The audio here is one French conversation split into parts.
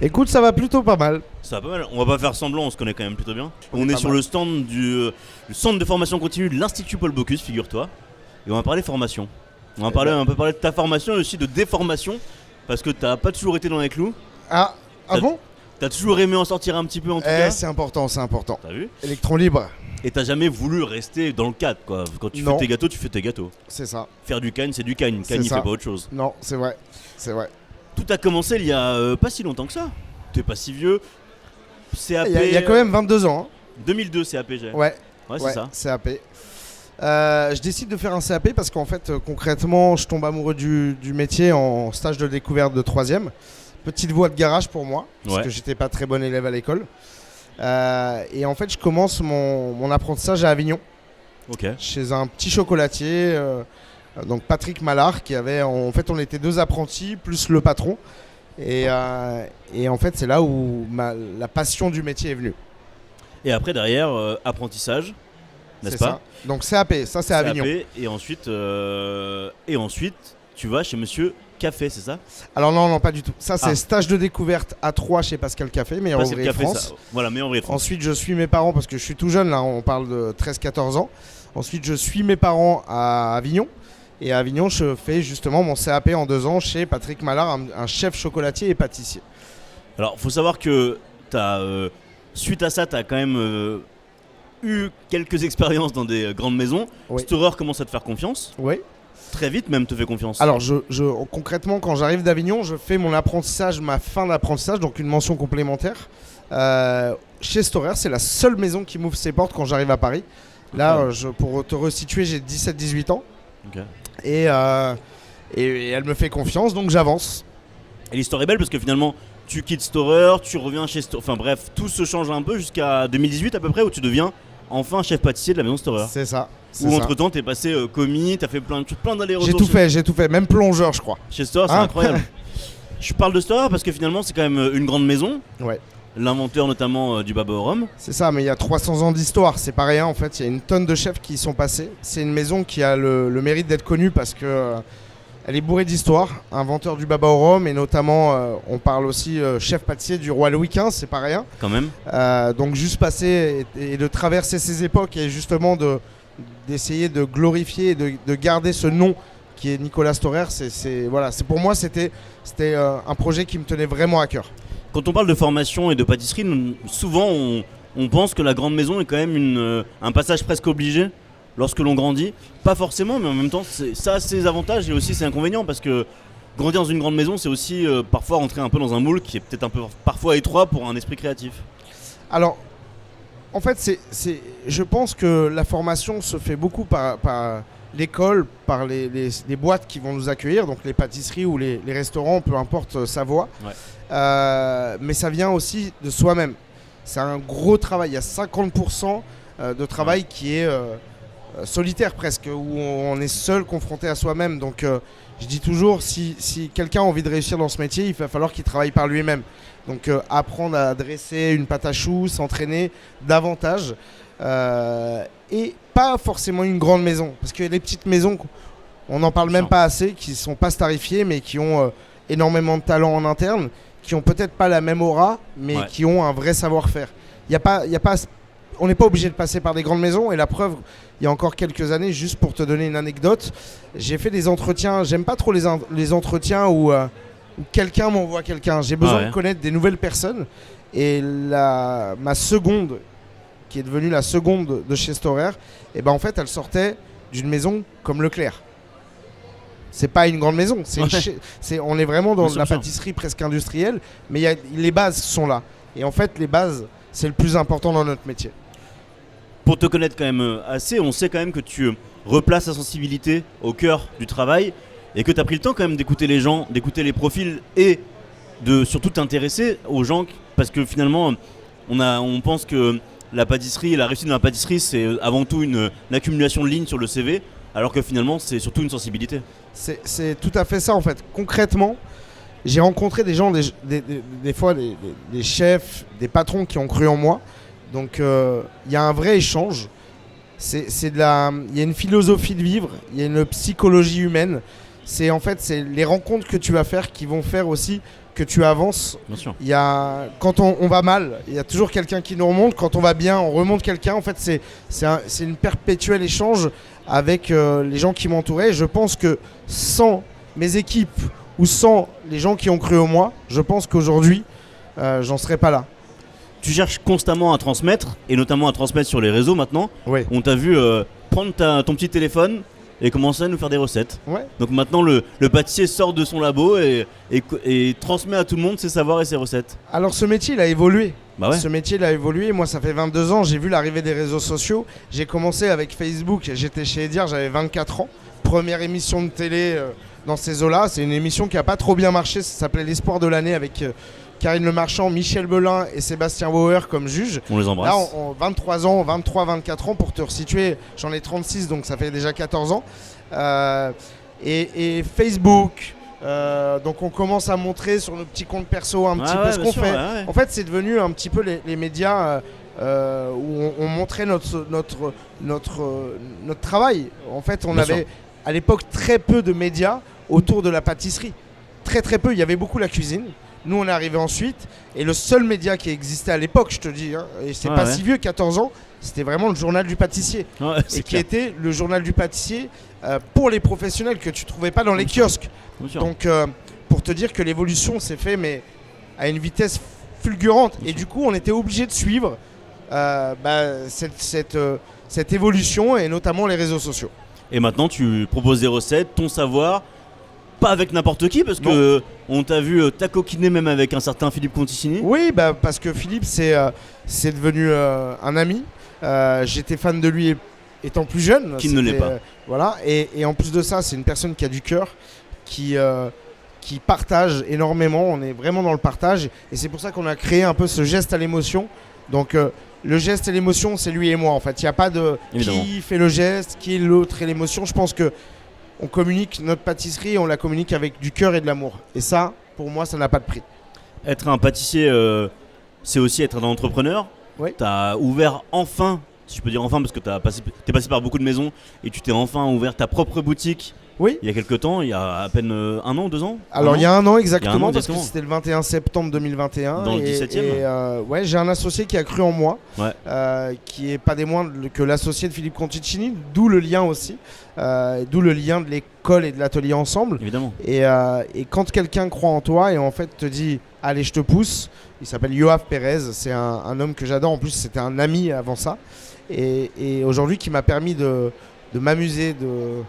Écoute, ça va plutôt pas mal. Ça va pas mal. On va pas faire semblant, on se connaît quand même plutôt bien. On est Pas sur mal. le stand du centre de formation continue de l'Institut Paul Bocuse, figure-toi. Et on va parler formation. On va un peu parler de ta formation et aussi de déformation. Parce que t'as pas toujours été dans les clous. Ah bon. T'as toujours aimé en sortir un petit peu en tout cas. C'est important, c'est important. T'as vu? Électron libre, Et t'as jamais voulu rester dans le cadre quoi. Quand tu Non. fais tes gâteaux, tu fais tes gâteaux. c'est ça. Faire du Cagne, c'est du Cagne. C'est Cagne, il ça. fait pas autre chose. Non, c'est vrai. Tout a commencé il y a pas si longtemps que ça. T'es pas si vieux. CAP. Il y a quand même 22 ans. 2002 CAP, j'ai. Hein. Ouais, Ouais, c'est ça. CAP. Je décide de faire un CAP parce qu'en fait, concrètement, je tombe amoureux du métier en stage de découverte de 3ème. Petite voie de garage pour moi, parce Ouais. que j'étais pas très bon élève à l'école. Et en fait, je commence mon apprentissage à Avignon, Ok. chez un petit chocolatier, donc Patrick Mallard, qui avait, en fait, on était 2 apprentis plus le patron. Et en fait, c'est là où la passion du métier est venue. Et après, derrière, apprentissage, n'est-ce C'est pas? ça. Donc CAP, ça c'est CAP, Avignon. et ensuite, tu vas chez Monsieur Café, c'est ça? Alors non, pas du tout. Ça c'est Ah. stage de découverte à 3 chez Pascal Café, meilleur Pascal ouvrier de Café, France. ça. Voilà, meilleur ouvrier de France. Ensuite, je suis mes parents parce que je suis tout jeune là, on parle de 13-14 ans. Ensuite, je suis mes parents à Avignon. Et à Avignon, je fais justement mon CAP en 2 ans chez Patrick Mallard, un chef chocolatier et pâtissier. Alors, faut savoir que suite à ça, tu as quand même eu quelques expériences dans des grandes maisons. Oui. Storer commence à te faire confiance. Oui. Très vite même te fait confiance. Alors, concrètement, quand j'arrive d'Avignon, je fais mon apprentissage, ma fin d'apprentissage, donc une mention complémentaire. Chez Storer, c'est la seule maison qui m'ouvre ses portes quand j'arrive à Paris. Là, pour te resituer, j'ai 17-18 ans. Ok. Et elle me fait confiance, donc j'avance. Et l'histoire est belle parce que finalement, tu quittes Storer, tu reviens chez Storer. Enfin bref, tout se change un peu jusqu'à 2018 à peu près où tu deviens enfin chef pâtissier de la maison Storer. C'est ça. Où entre temps, t'es passé commis, t'as fait plein d'allers-retours. J'ai tout fait, même plongeur, je crois. Chez Storer, c'est Hein incroyable. Je parle de Storer parce que finalement, c'est quand même une grande maison. Ouais. L'inventeur notamment du baba au rhum. C'est ça, mais il y a 300 ans d'histoire, c'est pas rien en fait. Il y a une tonne de chefs qui y sont passés. C'est une maison qui a le mérite d'être connue parce que elle est bourrée d'histoire. Inventeur du baba au rhum et notamment, on parle aussi chef pâtissier du roi Louis XV, c'est pas rien. Quand même. Donc juste passer et de traverser ces époques et justement d'essayer de glorifier et de garder ce nom qui est Nicolas Storer, voilà, pour moi c'était un projet qui me tenait vraiment à cœur. Quand on parle de formation et de pâtisserie, souvent on pense que la grande maison est quand même un passage presque obligé lorsque l'on grandit. Pas forcément, mais en même temps, ça a ses avantages et aussi ses inconvénients parce que grandir dans une grande maison, c'est aussi parfois rentrer un peu dans un moule qui est peut-être un peu parfois étroit pour un esprit créatif. Alors, en fait, je pense que la formation se fait beaucoup par l'école, par les boîtes qui vont nous accueillir, donc les pâtisseries ou les restaurants, peu importe sa voie. Ouais. Mais ça vient aussi de soi-même. C'est un gros travail. Il y a 50% de travail qui est solitaire presque, où on est seul confronté à soi-même. Donc je dis toujours, si quelqu'un a envie de réussir dans ce métier, il va falloir qu'il travaille par lui-même. Donc apprendre à dresser une pâte à choux, s'entraîner davantage. Et pas forcément une grande maison. Parce que les petites maisons, on n'en parle même pas assez, qui ne sont pas starifiées, mais qui ont énormément de talent en interne, qui ont peut-être pas la même aura, mais qui ont un vrai savoir-faire. On n'est pas obligé de passer par des grandes maisons. Et la preuve, il y a encore quelques années, juste pour te donner une anecdote, j'ai fait des entretiens. J'aime pas trop les entretiens où quelqu'un m'envoie quelqu'un. J'ai besoin de connaître des nouvelles personnes. Et ma seconde, qui est devenue la seconde de chez Storer, et ben en fait, elle sortait d'une maison comme Leclerc. C'est pas une grande maison. On est vraiment dans la pâtisserie presque industrielle, mais les bases sont là. Et en fait, les bases, c'est le plus important dans notre métier. Pour te connaître quand même assez, on sait quand même que tu replaces la sensibilité au cœur du travail et que tu as pris le temps quand même d'écouter les gens, d'écouter les profils et de surtout t'intéresser aux gens parce que finalement, on pense que la pâtisserie, la réussite dans la pâtisserie, c'est avant tout une accumulation de lignes sur le CV, alors que finalement, c'est surtout une sensibilité. C'est tout à fait ça en fait. Concrètement, j'ai rencontré des gens, des fois des chefs, des patrons qui ont cru en moi. Donc il y a un vrai échange. Il y a une philosophie de vivre, il y a une psychologie humaine. c'est les rencontres que tu vas faire qui vont faire aussi que tu avances. Bien sûr. Quand on va mal, il y a toujours quelqu'un qui nous remonte. Quand on va bien, on remonte quelqu'un. En fait, c'est une perpétuel échange avec les gens qui m'entouraient. Je pense que sans mes équipes ou sans les gens qui ont cru en moi, je pense qu'aujourd'hui, j'en serais pas là. Tu cherches constamment à transmettre, et notamment à transmettre sur les réseaux maintenant. Oui. On t'a vu prendre ton petit téléphone et commencer à nous faire des recettes. Ouais. Donc maintenant, le pâtissier sort de son labo et transmet à tout le monde ses savoirs et ses recettes. Alors ce métier, il a évolué. Bah ouais. Ce métier, il a évolué. Moi, ça fait 22 ans, j'ai vu l'arrivée des réseaux sociaux. J'ai commencé avec Facebook, j'étais chez Ediar, j'avais 24 ans. Première émission de télé dans ces eaux-là. C'est une émission qui n'a pas trop bien marché, ça s'appelait L'Espoir de l'année avec Karine Le Marchand, Michel Belin et Sébastien Bauer comme juges. On les embrasse. Là, en 23 ans, 23-24 ans, pour te resituer, j'en ai 36, donc ça fait déjà 14 ans. Et Facebook, donc on commence à montrer sur nos petits comptes perso un petit peu ce qu'on fait. Ouais. En fait, c'est devenu un petit peu les médias où on montrait notre travail. En fait, on avait à l'époque très peu de médias autour de la pâtisserie. Très très peu, il y avait beaucoup la cuisine. Nous, on est arrivé ensuite, et le seul média qui existait à l'époque, je te dis, hein, et c'est pas si vieux, 14 ans, c'était vraiment le journal du pâtissier. Ouais, et qui était le journal du pâtissier pour les professionnels que tu trouvais pas dans les kiosques. Donc, pour te dire que l'évolution s'est faite, mais à une vitesse fulgurante. Et du coup, on était obligé de suivre cette évolution, et notamment les réseaux sociaux. Et maintenant, tu proposes des recettes, ton savoir. Pas avec n'importe qui, parce que on t'a vu t'acoquiner même avec un certain Philippe Conticini. Oui, parce que Philippe, c'est devenu un ami. J'étais fan de lui étant plus jeune. Qui ne l'est pas. Voilà, et en plus de ça, c'est une personne qui a du cœur, qui partage énormément. On est vraiment dans le partage, et c'est pour ça qu'on a créé un peu ce geste à l'émotion. Donc le geste et l'émotion, c'est lui et moi en fait. Il n'y a pas de qui fait le geste, qui est l'autre et l'émotion. Je pense que on communique notre pâtisserie, on la communique avec du cœur et de l'amour. Et ça, pour moi, ça n'a pas de prix. Être un pâtissier, c'est aussi être un entrepreneur. Oui. Tu as ouvert enfin, si je peux dire enfin, parce que tu es passé par beaucoup de maisons, et tu t'es enfin ouvert ta propre boutique. Oui. Il y a quelques temps, il y a à peine 1 an, 2 ans. Alors il y a 1 an exactement, parce que c'était le 21 septembre 2021. Dans le 17e. Ouais, j'ai un associé qui a cru en moi, ouais. Qui est pas des moindres que l'associé de Philippe Conticini, d'où le lien aussi, d'où le lien de l'école et de l'atelier ensemble. Évidemment. Et quand quelqu'un croit en toi et en fait te dit allez je te pousse, il s'appelle Yoav Pérez, c'est un homme que j'adore, en plus c'était un ami avant ça, et aujourd'hui qui m'a permis de m'amuser, de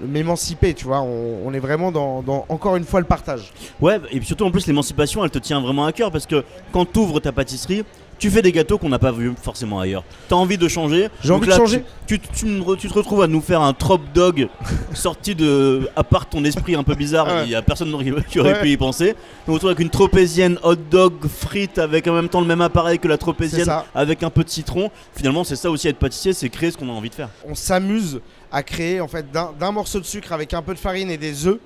m'émanciper, tu vois. On est vraiment dans encore une fois le partage. Ouais, et puis surtout en plus l'émancipation, elle te tient vraiment à cœur, parce que quand tu ouvres ta pâtisserie, tu fais des gâteaux qu'on n'a pas vus forcément ailleurs. Tu as envie de changer. J'ai envie de changer. Tu te retrouves à nous faire un trop dog sorti de, à part ton esprit un peu bizarre, il n'y a personne qui aurait pu y penser. On se retrouve avec une tropézienne hot dog frite avec en même temps le même appareil que la tropézienne, avec un peu de citron. Finalement, c'est ça aussi être pâtissier, c'est créer ce qu'on a envie de faire. On s'amuse à créer en fait d'un morceau de sucre avec un peu de farine et des œufs.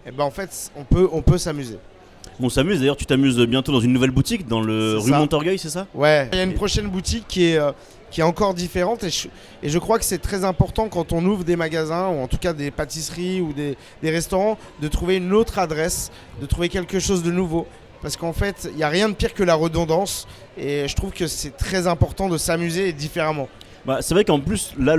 Et ben en fait, on peut s'amuser. On s'amuse, d'ailleurs tu t'amuses bientôt dans une nouvelle boutique dans le rue Montorgueil, c'est ça? Ouais, il y a une prochaine boutique qui est encore différente, et je crois que c'est très important quand on ouvre des magasins, ou en tout cas des pâtisseries ou des restaurants, de trouver une autre adresse, de trouver quelque chose de nouveau. Parce qu'en fait, il n'y a rien de pire que la redondance, et je trouve que c'est très important de s'amuser différemment. Bah, c'est vrai qu'en plus, là,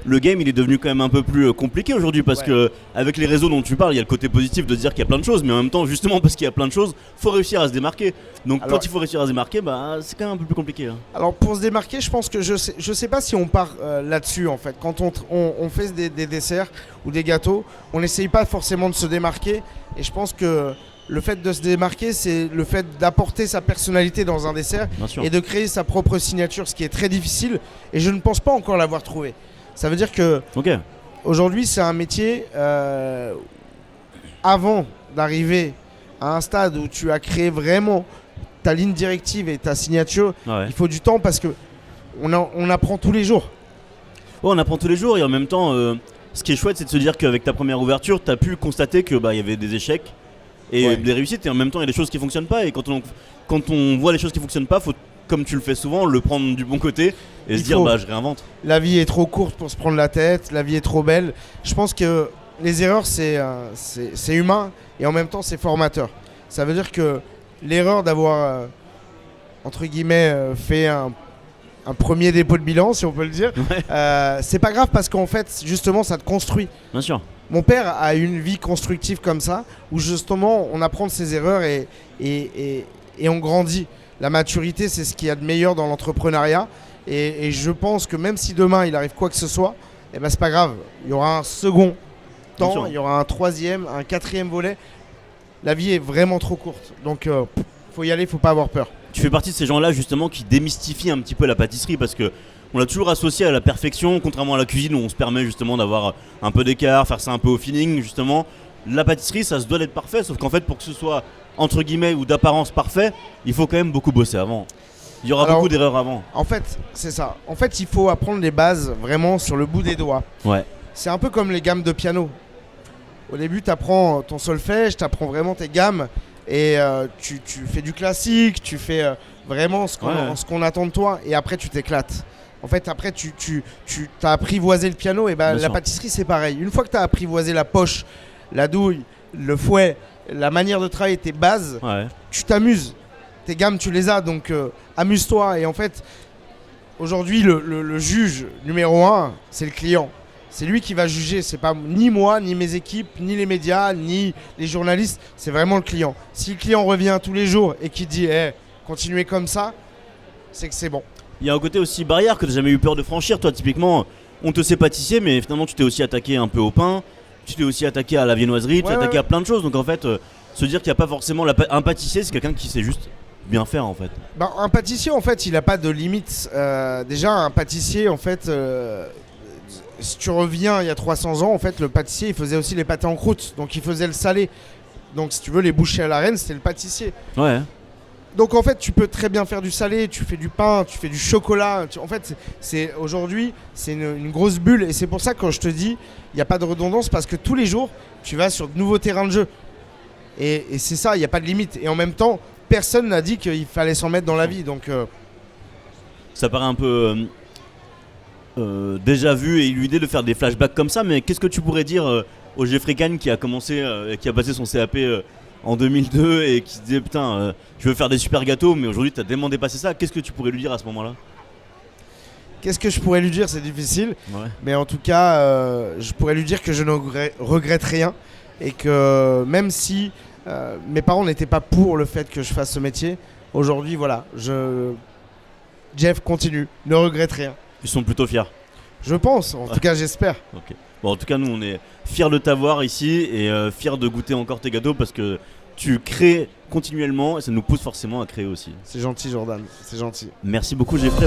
le game il est devenu quand même un peu plus compliqué aujourd'hui, parce que avec les réseaux dont tu parles, il y a le côté positif de dire qu'il y a plein de choses, mais en même temps, justement parce qu'il y a plein de choses, faut réussir à se démarquer. Donc quand il faut réussir à se démarquer, bah, c'est quand même un peu plus compliqué. Hein. Alors pour se démarquer, je pense que je sais pas si on part là-dessus en fait. Quand on fait des desserts ou des gâteaux, on n'essaye pas forcément de se démarquer, et je pense que le fait de se démarquer, c'est le fait d'apporter sa personnalité dans un dessert et de créer sa propre signature, ce qui est très difficile, et je ne pense pas encore l'avoir trouvé. Ça veut dire que aujourd'hui c'est un métier, avant d'arriver à un stade où tu as créé vraiment ta ligne directive et ta signature, il faut du temps, parce que on apprend tous les jours. On apprend tous les jours, et en même temps, ce qui est chouette, c'est de se dire qu'avec ta première ouverture, tu as pu constater qu'il y avait des échecs et des réussites, et en même temps il y a des choses qui ne fonctionnent pas, et quand on voit les choses qui ne fonctionnent pas, faut, comme tu le fais souvent, le prendre du bon côté et se dire je réinvente. La vie est trop courte pour se prendre la tête, la vie est trop belle. Je pense qu'on les erreurs, c'est humain et en même temps, c'est formateur. Ça veut dire que l'erreur d'avoir, entre guillemets, fait un premier dépôt de bilan, si on peut le dire, c'est pas grave parce qu'en fait, justement, ça te construit. Bien sûr. Mon père a une vie constructive comme ça, où justement, on apprend de ses erreurs et on grandit. La maturité, c'est ce qu'il y a de meilleur dans l'entrepreneuriat. Et je pense que même si demain, il arrive quoi que ce soit, eh ben, c'est pas grave. Il y aura un second temps, il y aura un troisième, un quatrième volet. La vie est vraiment trop courte. Donc, faut y aller, faut pas avoir peur. Tu fais partie de ces gens-là justement qui démystifient un petit peu la pâtisserie parce que on l'a toujours associé à la perfection, contrairement à la cuisine où on se permet justement d'avoir un peu d'écart, faire ça un peu au feeling justement. La pâtisserie, ça se doit d'être parfait, sauf qu'en fait pour que ce soit entre guillemets ou d'apparence parfait, il faut quand même beaucoup bosser avant. Il y aura beaucoup d'erreurs avant. En fait, c'est ça. En fait, il faut apprendre les bases vraiment sur le bout des doigts. Ouais. C'est un peu comme les gammes de piano. Au début, tu apprends ton solfège, tu apprends vraiment tes gammes. Et tu fais du classique, tu fais vraiment ce qu'on attend de toi, et après tu t'éclates. En fait, après tu as apprivoisé le piano, et la pâtisserie c'est pareil. Une fois que tu as apprivoisé la poche, la douille, le fouet, la manière de travailler tes bases, tu t'amuses. Tes gammes, tu les as, donc amuse-toi. Et en fait, aujourd'hui, le juge numéro 1, c'est le client. C'est lui qui va juger, c'est pas ni moi, ni mes équipes, ni les médias, ni les journalistes, c'est vraiment le client. Si le client revient tous les jours et qu'il dit continuez comme ça, c'est que c'est bon. Il y a un côté aussi barrière que tu n'as jamais eu peur de franchir. Toi, typiquement, on te sait pâtissier, mais finalement, tu t'es aussi attaqué un peu au pain, tu t'es aussi attaqué à la viennoiserie, tu t'es attaqué à plein de choses. Donc en fait, se dire qu'il n'y a pas forcément un pâtissier, c'est quelqu'un qui sait juste bien faire en fait. Un pâtissier, en fait, il n'a pas de limite. Déjà, un pâtissier, en fait... si tu reviens il y a 300 ans, en fait, le pâtissier, il faisait aussi les pâtés en croûte. Donc, il faisait le salé. Donc, si tu veux, les bouchées à la reine, c'était le pâtissier. Ouais. Donc, en fait, tu peux très bien faire du salé, tu fais du pain, tu fais du chocolat. En fait, aujourd'hui, c'est une grosse bulle. Et c'est pour ça que quand je te dis, il n'y a pas de redondance parce que tous les jours, tu vas sur de nouveaux terrains de jeu. Et c'est ça, il n'y a pas de limite. Et en même temps, personne n'a dit qu'il fallait s'en mettre dans la vie. Donc, ça paraît un peu... déjà vu et eu l'idée de faire des flashbacks comme ça, mais qu'est-ce que tu pourrais dire au Jeffrey Kahn qui a commencé, qui a passé son CAP en 2002 et qui se disait putain je veux faire des super gâteaux mais aujourd'hui t'as tellement dépassé ça, qu'est-ce que tu pourrais lui dire à ce moment-là? Qu'est-ce que je pourrais lui dire? C'est difficile, mais en tout cas je pourrais lui dire que je ne regrette rien et que même si mes parents n'étaient pas pour le fait que je fasse ce métier, aujourd'hui voilà, Jeff continue, ne regrette rien. Ils sont plutôt fiers. Je pense, en tout cas j'espère. Okay. Bon, en tout cas nous on est fiers de t'avoir ici et fiers de goûter encore tes gâteaux parce que tu crées continuellement et ça nous pousse forcément à créer aussi. C'est gentil Jordan, c'est gentil. Merci beaucoup Jeffrey.